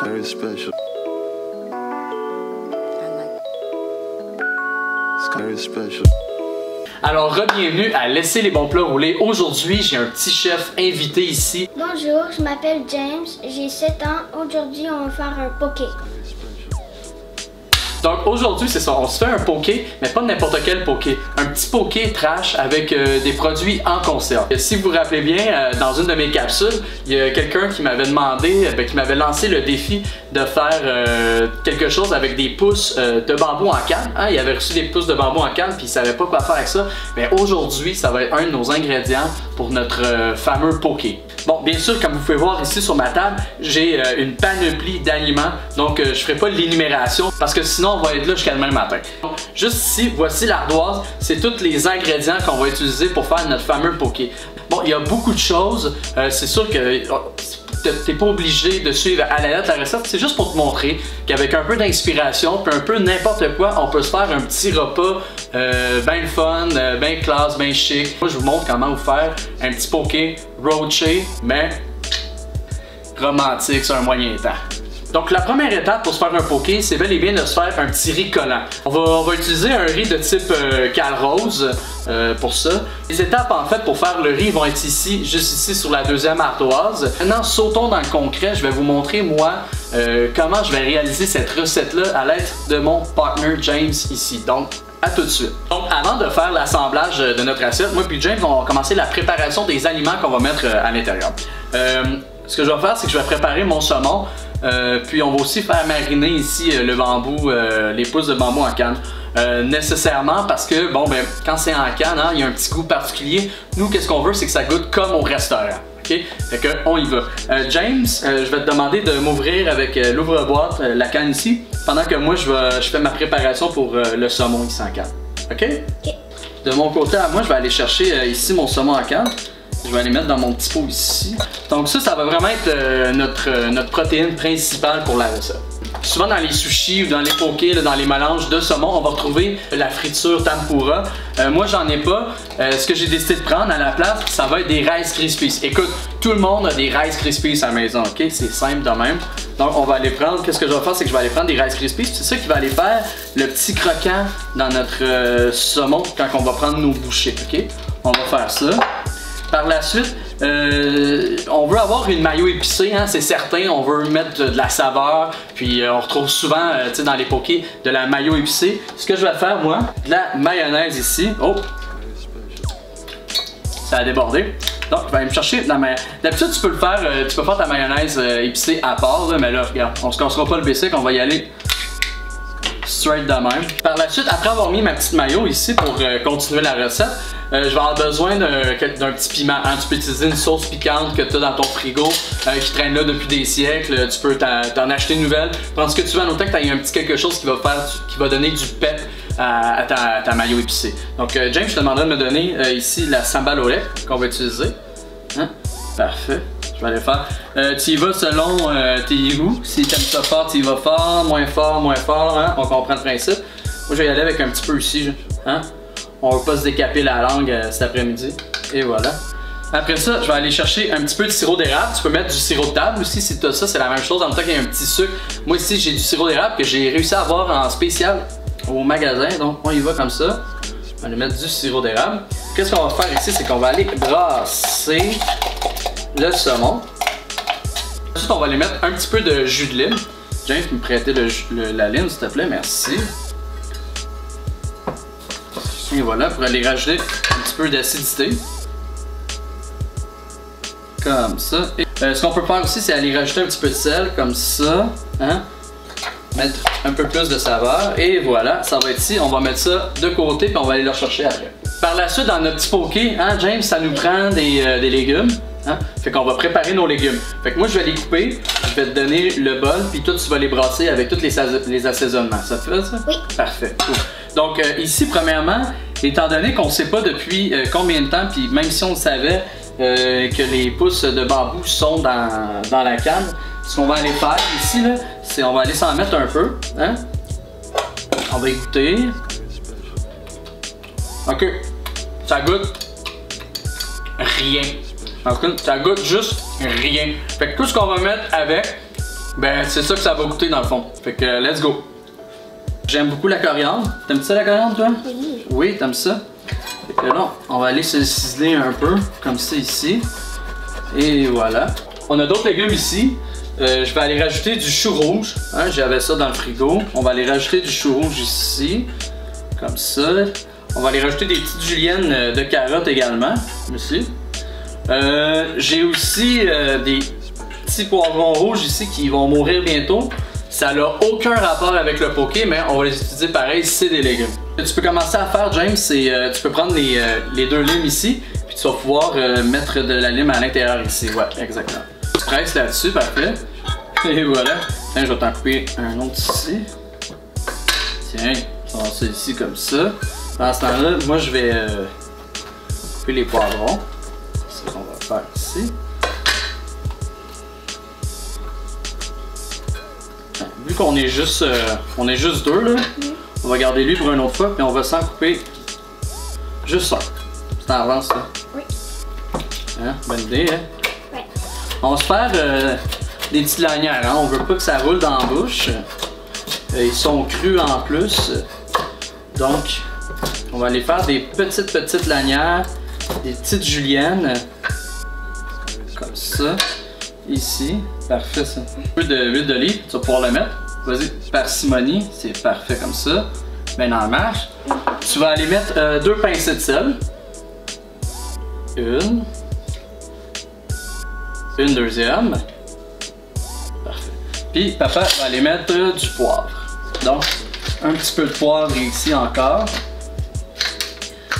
very special. It's very special. Alors, re-bienvenue à Laisser les bons plats rouler. Aujourd'hui, j'ai un petit chef invité ici. Bonjour, je m'appelle James, j'ai 7 ans. Aujourd'hui, on va faire un poké. Donc aujourd'hui, c'est ça, on se fait un poké, mais pas n'importe quel poké. Un petit poké trash avec des produits en conserve. Si vous vous rappelez bien, dans une de mes capsules, il y a quelqu'un qui m'avait demandé, qui m'avait lancé le défi de faire quelque chose avec des pousses de bambou en canne. Hein, il avait reçu des pousses de bambou en canne puis il savait pas quoi faire avec ça. Mais aujourd'hui, ça va être un de nos ingrédients pour notre fameux poké. Bon, bien sûr, comme vous pouvez voir ici sur ma table, j'ai une panoplie d'aliments, donc je ferai pas l'énumération parce que sinon on va être là jusqu'à demain matin. Donc, juste ici, voici l'ardoise, c'est tous les ingrédients qu'on va utiliser pour faire notre fameux poké. Bon, il y a beaucoup de choses, c'est sûr que t'es pas obligé de suivre à la lettre la recette, c'est juste pour te montrer qu'avec un peu d'inspiration, puis un peu n'importe quoi, on peut se faire un petit repas bien fun, bien classe, bien chic. Moi je vous montre comment vous faire un petit poké roaché, mais romantique sur un moyen temps. Donc la première étape pour se faire un poké, c'est bel et bien de se faire un petit riz collant. On va utiliser un riz de type Calrose pour ça. Les étapes en fait pour faire le riz vont être ici, juste ici sur la deuxième ardoise. Maintenant sautons dans le concret, je vais vous montrer moi comment je vais réaliser cette recette là à l'aide de mon partner James ici. Donc à tout de suite. Donc avant de faire l'assemblage de notre assiette, moi puis James on va commencer la préparation des aliments qu'on va mettre à l'intérieur. Ce que je vais faire, c'est que je vais préparer mon saumon. Puis on va aussi faire mariner ici le bambou, les pousses de bambou en canne. Nécessairement parce que bon ben quand c'est en canne, hein, il y a un petit goût particulier. Nous qu'est-ce qu'on veut, c'est que ça goûte comme au restaurant. Ok? Fait que on y va. James, je vais te demander de m'ouvrir avec l'ouvre-boîte, la canne ici, pendant que moi je fais ma préparation pour le saumon ici en canne. Ok? Ok. De mon côté à moi, je vais aller chercher ici mon saumon en canne. Je vais aller mettre dans mon petit pot ici. Donc ça va vraiment être notre protéine principale pour la recette. Souvent dans les sushis ou dans les pokés, dans les mélanges de saumon, on va retrouver la friture tempura. Moi j'en ai pas. Ce que j'ai décidé de prendre à la place, ça va être des Rice Krispies. Écoute, tout le monde a des Rice Krispies à la maison, ok? C'est simple de même. Donc on va aller prendre, qu'est-ce que je vais faire, c'est que je vais aller prendre des Rice Krispies. C'est ça qui va aller faire le petit croquant dans notre saumon quand on va prendre nos bouchées, ok? On va faire ça. Par la suite, on veut avoir une mayo épicée, hein, c'est certain, on veut mettre de la saveur, puis on retrouve souvent dans les pokés de la mayo épicée. Ce que je vais faire moi, de la mayonnaise ici. Oh! Ça a débordé. Donc je vais aller me chercher de la mayonnaise. D'habitude tu peux faire ta mayonnaise épicée à part, là, mais là regarde, on se cassera pas le basic, on va y aller straight de même. Par la suite, après avoir mis ma petite mayo ici pour continuer la recette, je vais avoir besoin d'un petit piment. Hein. Tu peux utiliser une sauce piquante que tu as dans ton frigo qui traîne là depuis des siècles. Tu peux t'en acheter une nouvelle. Prends ce que tu veux en autant que tu aies un petit quelque chose qui va donner du pep à ta mayo épicée. Donc James, je te demanderai de me donner ici la sambal au lait qu'on va utiliser. Hein? Parfait. Je vais aller faire. Tu y vas selon tes goûts. Si tu aimes ça fort, tu y vas fort, moins fort. Hein? On comprend le principe. Moi, je vais y aller avec un petit peu ici. Hein? On va pas se décaper la langue cet après-midi. Et voilà. Après ça, je vais aller chercher un petit peu de sirop d'érable. Tu peux mettre du sirop de table aussi si tu as ça, c'est la même chose. En même temps qu'il y a un petit sucre. Moi ici, j'ai du sirop d'érable que j'ai réussi à avoir en spécial au magasin. Donc on y va comme ça. On va aller mettre du sirop d'érable. Qu'est-ce qu'on va faire ici, c'est qu'on va aller brasser le saumon. Ensuite, on va aller mettre un petit peu de jus de lime. James, me prêter la lime s'il te plaît, merci. Et voilà, pour aller rajouter un petit peu d'acidité. Comme ça. Et, ce qu'on peut faire aussi, c'est aller rajouter un petit peu de sel, comme ça. Hein? Mettre un peu plus de saveur. Et voilà, ça va être ici. On va mettre ça de côté, puis on va aller le chercher après. Par la suite, dans notre petit poké, hein, James, ça nous prend des légumes. Hein? Fait qu'on va préparer nos légumes. Fait que moi, je vais les couper. Je vais te donner le bol, puis toi, tu vas les brasser avec tous les assaisonnements. Ça te fait ça? Oui. Parfait. Cool. Donc ici, premièrement, étant donné qu'on ne sait pas depuis combien de temps, puis même si on le savait que les pousses de bambou sont dans la canne, ce qu'on va aller faire ici, c'est on va aller s'en mettre un peu. Hein? On va goûter. Ok. Ça goûte rien. Ça goûte juste rien. Fait que tout ce qu'on va mettre avec, Ben, c'est ça que ça va goûter dans le fond. Fait que, let's go. J'aime beaucoup la coriandre. T'aimes ça la coriandre, toi? Oui. Oui, t'aimes ça? Fait que là, on va aller se ciseler un peu, comme ça ici. Et voilà. On a d'autres légumes ici. Je vais aller rajouter du chou rouge. Hein, j'avais ça dans le frigo. On va aller rajouter du chou rouge ici. Comme ça. On va aller rajouter des petites juliennes de carottes également. Ici. J'ai aussi des petits poivrons rouges ici qui vont mourir bientôt. Ça n'a aucun rapport avec le poké, mais on va les utiliser pareil, c'est des légumes. Ce que tu peux commencer à faire, James, c'est tu peux prendre les deux limes ici, puis tu vas pouvoir mettre de la lime à l'intérieur ici. Ouais, exactement. Tu presses là-dessus, parfait. Et voilà. Tiens, je vais t'en couper un autre ici. Tiens, on va ça ici comme ça. Pendant ce temps-là, moi je vais couper les poivrons. C'est ce qu'on va faire ici. Vu qu'on est juste deux là, on va garder lui pour une autre fois, puis on va s'en couper juste ça. Tu t'en avances là? Oui. Hein? Bonne idée, hein? Oui. On va se faire des petites lanières, hein? On veut pas que ça roule dans la bouche. Ils sont crus en plus. Donc, on va aller faire des petites lanières, des petites juliennes. Comme ça. Ici, parfait ça. Un peu d'huile d'olive, tu vas pouvoir le mettre. Vas-y, parcimonie, c'est parfait comme ça. Maintenant, en marche. Tu vas aller mettre 2 pincées de sel. Une deuxième. Parfait. Puis, papa va aller mettre du poivre. Donc, un petit peu de poivre ici encore.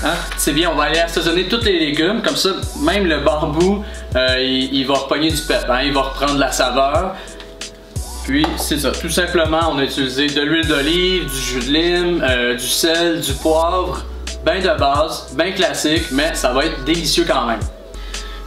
Hein? C'est bien, on va aller assaisonner tous les légumes, comme ça, même le bambou, il va repogner du pep, hein? Il va reprendre la saveur. Puis, c'est ça, tout simplement, on a utilisé de l'huile d'olive, du jus de lime, du sel, du poivre, ben de base, ben classique, mais ça va être délicieux quand même.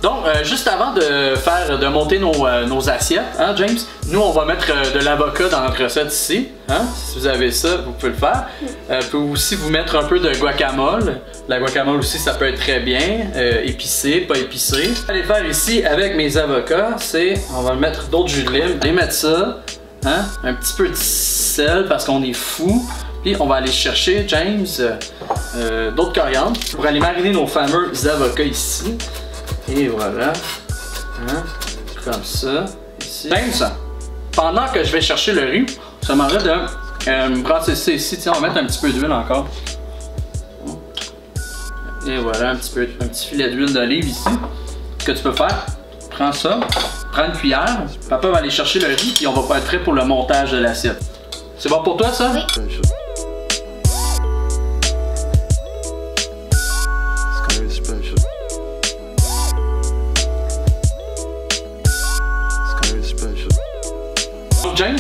Donc, juste avant de monter nos assiettes, hein, James, nous on va mettre de l'avocat dans notre recette ici. Hein? Si vous avez ça, vous pouvez le faire. Vous pouvez aussi vous mettre un peu de guacamole. La guacamole aussi, ça peut être très bien, épicé, pas épicé. Ce que je vais aller faire ici avec mes avocats, c'est, on va mettre d'autres jus de lime, aller mettre ça, hein? Un petit peu de sel parce qu'on est fou. Puis on va aller chercher, James, d'autres coriandres pour aller mariner nos fameux avocats ici. Et voilà, hein, comme ça, ici. James, pendant que je vais chercher le riz, ça m'arrête de brasser ça ici. Tiens, on va mettre un petit peu d'huile encore. Et voilà, un petit filet d'huile d'olive ici. Ce que tu peux faire, prends ça, prends une cuillère, papa va aller chercher le riz, puis on va être prêt pour le montage de l'assiette. C'est bon pour toi ça? Oui. Special. It's very special. It's very special. Donc James,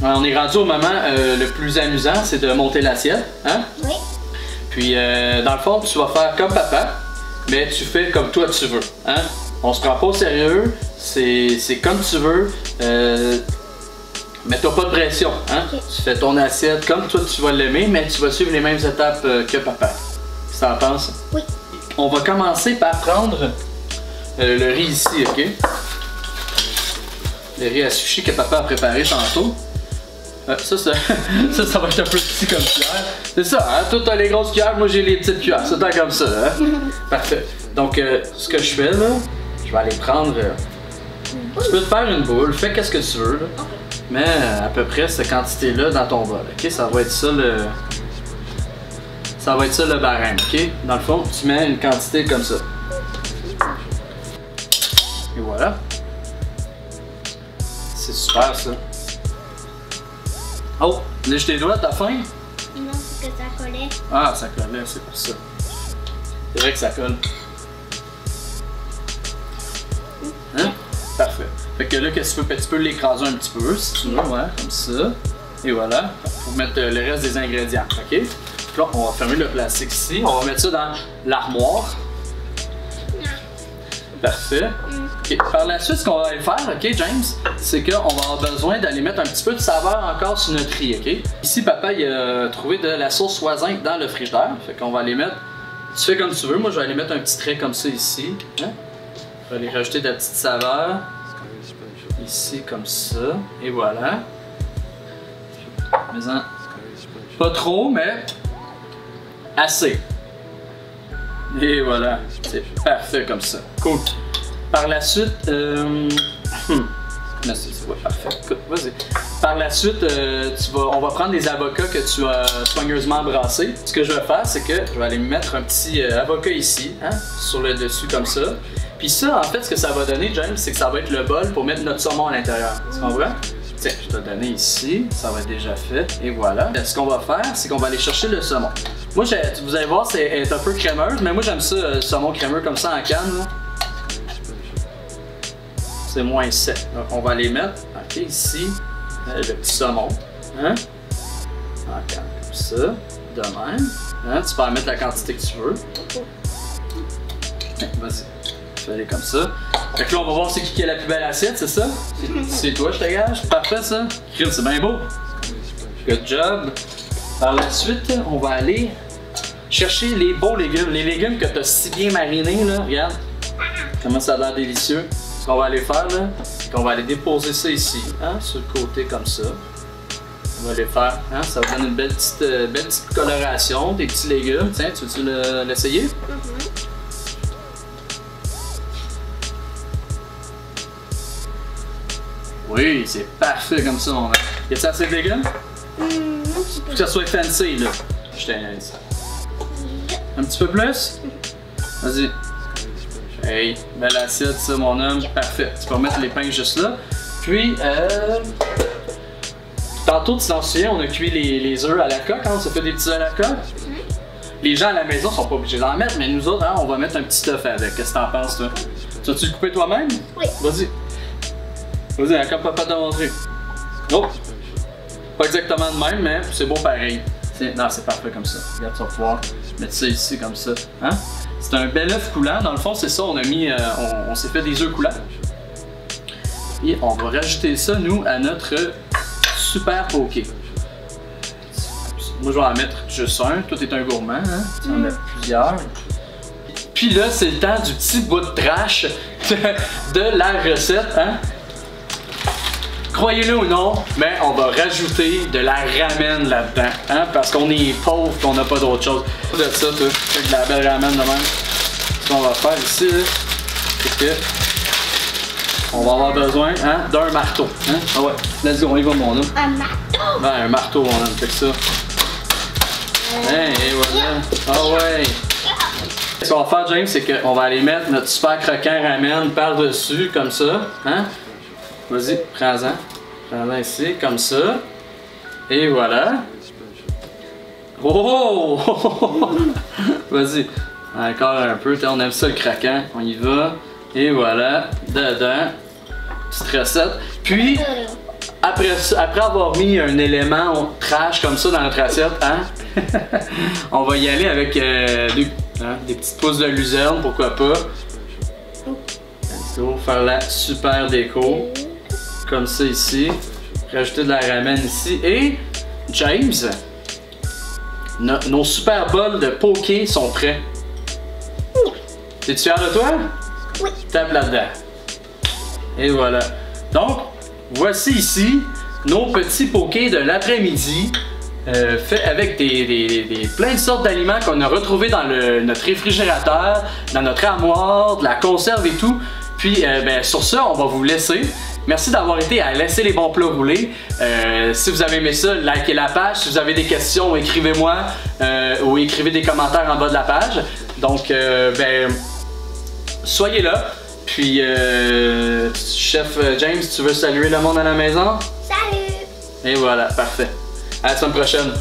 on est rendu au moment le plus amusant, c'est de monter l'assiette, hein? Oui. Puis dans le fond, tu vas faire comme papa, mais tu fais comme toi tu veux, hein? On se prend pas au sérieux, c'est comme tu veux. Mais t'as pas de pression, hein? Okay. Tu fais ton assiette comme toi tu vas l'aimer, mais tu vas suivre les mêmes étapes que papa. Qu'est-ce que t'en penses? Oui. On va commencer par prendre le riz ici, ok? Le riz à sushi que papa a préparé tantôt. Ça va être un peu petit comme cuillère. C'est ça, hein? Toi t'as les grosses cuillères, moi j'ai les petites cuillères. C'est tant comme ça, hein? Parfait. Donc, ce que je fais là, je vais aller prendre. Tu peux te faire une boule, fais qu'est-ce que tu veux là. Ok. Mais à peu près cette quantité-là dans ton bol, ok? Ça va être ça le... Ça va être ça le barème, ok? Dans le fond, tu mets une quantité comme ça. Et voilà. C'est super ça. Oh! Lèche tes doigts, t'as faim? Non, c'est que ça collait. Ah, ça collait, c'est pour ça. C'est vrai que ça colle. Hein? Parfait. Fait que là, qu'est-ce que tu peux? Tu peux l'écraser un petit peu, si tu veux, ouais, comme ça. Et voilà. Pour mettre le reste des ingrédients, ok? Puis là, on va fermer le plastique ici. On va mettre ça dans l'armoire. Parfait. Okay. Par la suite, ce qu'on va aller faire, ok, James, c'est qu'on va avoir besoin d'aller mettre un petit peu de saveur encore sur notre riz, ok? Ici, papa, il a trouvé de la sauce soisin dans le frigidaire. Fait qu'on va aller mettre... Tu fais comme tu veux. Moi, je vais aller mettre un petit trait comme ça ici. Hein? Je vais aller rajouter de la petite saveur. It's very special. ici comme ça. Et voilà. Mais pas trop, mais assez. Et voilà. C'est parfait comme ça. Cool. Par la suite, c'est parfait. Écoute, vas-y. Par la suite, on va prendre des avocats que tu as soigneusement brassés. Ce que je vais faire, c'est que je vais aller mettre un petit avocat ici, hein, sur le dessus comme ça. Puis ça, en fait, ce que ça va donner, James, c'est que ça va être le bol pour mettre notre saumon à l'intérieur. Tu comprends? Tiens, je vais te le donner ici. Ça va être déjà fait. Et voilà. Ce qu'on va faire, c'est qu'on va aller chercher le saumon. Moi, vous allez voir, c'est un peu crémeuse, mais moi, j'aime ça, le saumon crémeux comme ça en canne. Là. C'est moins sec. Donc, on va les mettre, ok, ici, le petit saumon, hein, en canne, comme ça, de même, hein, tu peux en mettre la quantité que tu veux. Vas-y, tu vas aller comme ça. Fait que là, on va voir c'est qui a la plus belle assiette, c'est ça? C'est toi, je te gage. Parfait, ça. C'est bien beau. Good job. Par la suite, on va aller chercher les beaux légumes. Les légumes que tu as si bien marinés, là, regarde. Comment ça a l'air délicieux. Ce qu'on va aller faire, là, c'est qu'on va aller déposer ça ici, hein, sur le côté comme ça. On va les faire, hein, ça va donner une belle petite coloration, des petits légumes. Tiens, tu veux-tu l'essayer? Oui, c'est parfait comme ça, mon mec. Y a-t-il assez de légumes? Faut que ça soit fancy, là. Je t'aide. Un petit peu plus? Vas-y. Hey, belle assiette, ça, mon homme. Parfait. Tu peux remettre les pains juste là. Puis, tantôt, tu t'en souviens, on a cuit les œufs à la coque, hein? On s'est fait des petits œufs à la coque. Les gens à la maison sont pas obligés d'en mettre, mais nous autres, hein, on va mettre un petit stuff avec. Qu'est-ce que t'en penses, toi? Tu vas-tu le couper toi-même? Oui. Vas-y. Vas-y, hein, comme papa t'a montré. Oh! Pas exactement de même, mais c'est beau pareil. Non, c'est parfait comme ça. Regarde, tu vas pouvoir mettre ça ici comme ça. Hein? C'est un bel œuf coulant. Dans le fond, c'est ça, on a mis, on s'est fait des œufs coulants. Et on va rajouter ça, nous, à notre super poké. Moi, je vais en mettre juste un. Toi, t'es un gourmand, hein? Tu en mets plusieurs. Puis là, c'est le temps du petit bout de trash de la recette, hein? Croyez-le ou non, mais on va rajouter de la ramen là-dedans, hein, parce qu'on est pauvre et qu'on n'a pas d'autre chose. De ça, toi, avec de la belle ramen de même. Ce qu'on va faire ici, c'est que on va avoir besoin, hein, d'un marteau. Hein? Ah ouais, let's go, on y va, mon homme. Un marteau? Ben, un marteau, mon homme, fait que ça. Hein, et voilà. Ah ouais. Ce qu'on va faire, James, c'est qu'on va aller mettre notre super croquant ramen par-dessus, comme ça, hein. Vas-y, prends-en. Prends-en ici, comme ça. Et voilà. Oh! Vas-y. Encore un peu. On aime ça le craquant. On y va. Et voilà. Dedans. Petite recette. Puis, après avoir mis un élément trash comme ça dans notre assiette, hein? On va y aller avec des petites pousses de luzerne, pourquoi pas. Faire la super déco. Comme ça ici. Rajouter de la ramen ici. Et James, nos super bols de poké sont prêts. T'es-tu fier de toi? Oui. Tape là-dedans. Et voilà. Donc, voici ici nos petits pokés de l'après-midi. Fait avec plein de sortes d'aliments qu'on a retrouvés dans notre réfrigérateur, dans notre armoire, de la conserve et tout. Puis, sur ça, on va vous laisser. Merci d'avoir été à laisser les bons plats rouler. Si vous avez aimé ça, likez la page. Si vous avez des questions, écrivez-moi ou écrivez des commentaires en bas de la page. Donc, soyez là. Puis, chef James, tu veux saluer le monde à la maison? Salut! Et voilà, parfait. À la semaine prochaine.